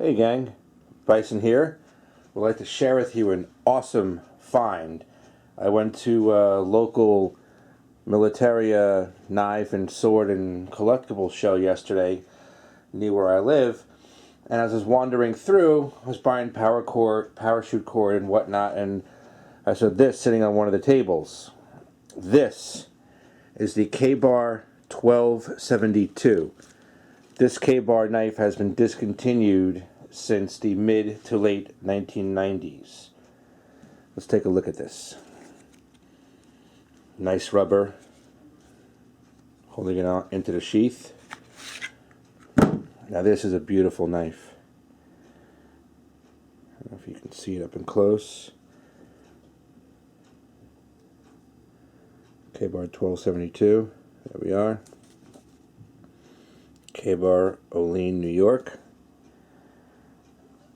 Hey gang, Bison here. Would like to share with you an awesome find. I went to a local militaria knife and sword and collectible show yesterday near where I live, and as I was wandering through, I was buying parachute cord and whatnot, and I saw this sitting on one of the tables. This is the K-Bar 1272. This K-Bar knife has been discontinued since the mid to late 1990s. Let's take a look at this. Nice rubber, holding it out into the sheath. Now this is a beautiful knife. I don't know if you can see it up and close. K-Bar 1272, there we are. K-Bar, Olean, New York.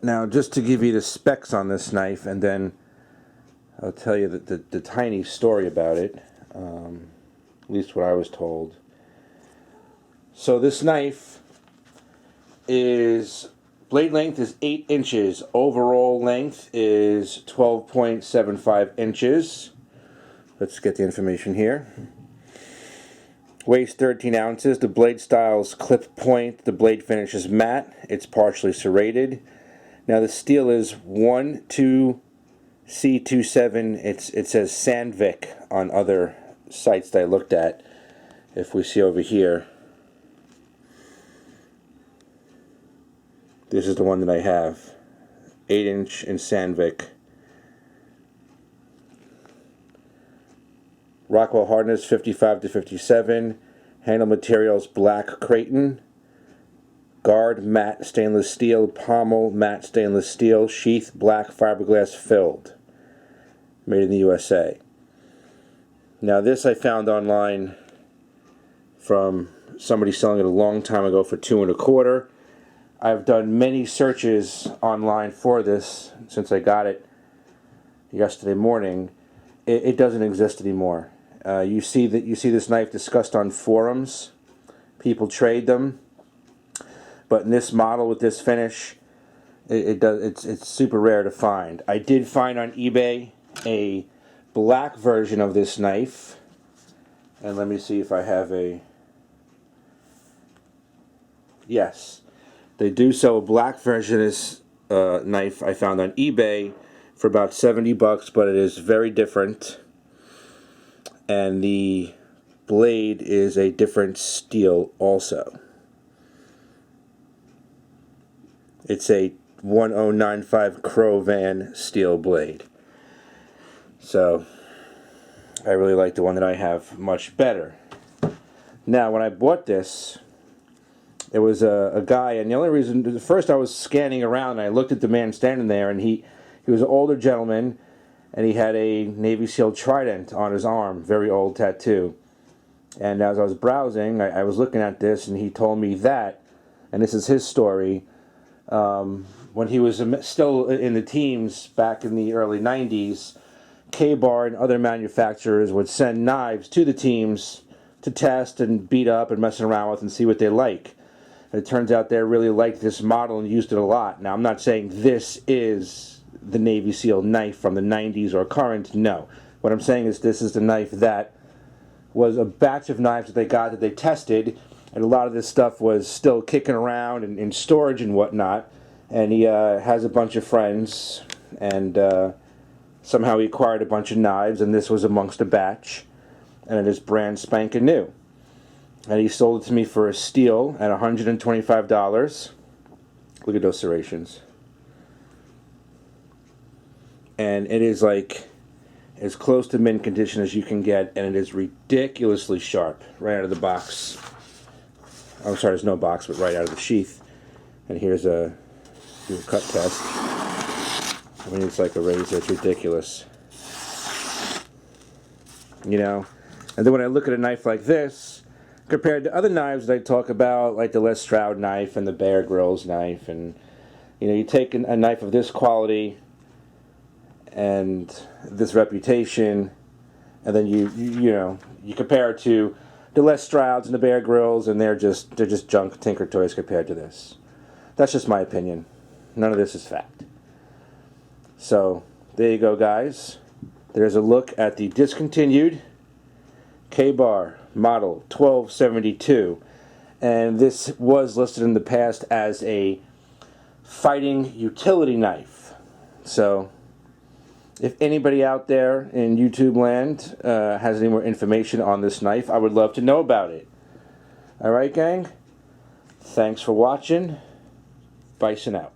Now, just to give you the specs on this knife, and then I'll tell you the tiny story about it, at least what I was told. So this knife is, blade length is 8 inches, overall length is 12.75 inches. Let's get the information here. Weighs 13 ounces. The blade style is clip point. The blade finish is matte. It's partially serrated. Now the steel is 12C27. It says Sandvik on other sites that I looked at. If we see over here, this is the one that I have. 8-inch in Sandvik. Rockwell hardness 55 to 57. Handle materials black Creighton. Guard matte stainless steel. Pommel matte stainless steel. Sheath black fiberglass filled. Made in the USA. Now this I found online from somebody selling it a long time ago for $2 1/4. I've done many searches online for this since I got it yesterday morning. It doesn't exist anymore. You see this knife discussed on forums. People trade them, but in this model with this finish, it's super rare to find. I did find on eBay a black version of this knife, and let me see if I have a. Yes, they do sell a black version of this knife. I found on eBay for about $70, but it is very different. And the blade is a different steel also. It's a 1095 Crovan steel blade. So I really like the one that I have much better. Now when I bought this, there was a guy, and the only reason, first I was scanning around and I looked at the man standing there, and he was an older gentleman, and he had a Navy SEAL trident on his arm, very old tattoo. And as I was browsing, I was looking at this, and he told me that, and this is his story, when he was still in the teams back in the early 90s, K-Bar and other manufacturers would send knives to the teams to test and beat up and mess around with and see what they like. And it turns out they really liked this model and used it a lot. Now, I'm not saying this is the Navy SEAL knife from the 90s or current, no. What I'm saying is this is the knife that was a batch of knives that they got that they tested, and a lot of this stuff was still kicking around in storage and whatnot, and he has a bunch of friends, and somehow he acquired a bunch of knives, and this was amongst a batch, and it is brand spanking new. And he sold it to me for a steal at $125. Look at those serrations. And it is like as close to mint condition as you can get, and it is ridiculously sharp right out of the box. I'm sorry, there's no box, but right out of the sheath. And here's a cut test. I mean, it's like a razor. It's ridiculous. You know? And then when I look at a knife like this, compared to other knives that I talk about, like the Les Stroud knife and the Bear Grylls knife, and you take a knife of this quality and this reputation, and then you compare it to the Les Strouds and the Bear Grylls, and they're just junk tinker toys compared to this. That's just my opinion. None of this is fact. So, there you go, guys. There's a look at the discontinued K-Bar model 1272. And this was listed in the past as a fighting utility knife. So, if anybody out there in YouTube land has any more information on this knife, I would love to know about it. Alright, gang? Thanks for watching. Bison out.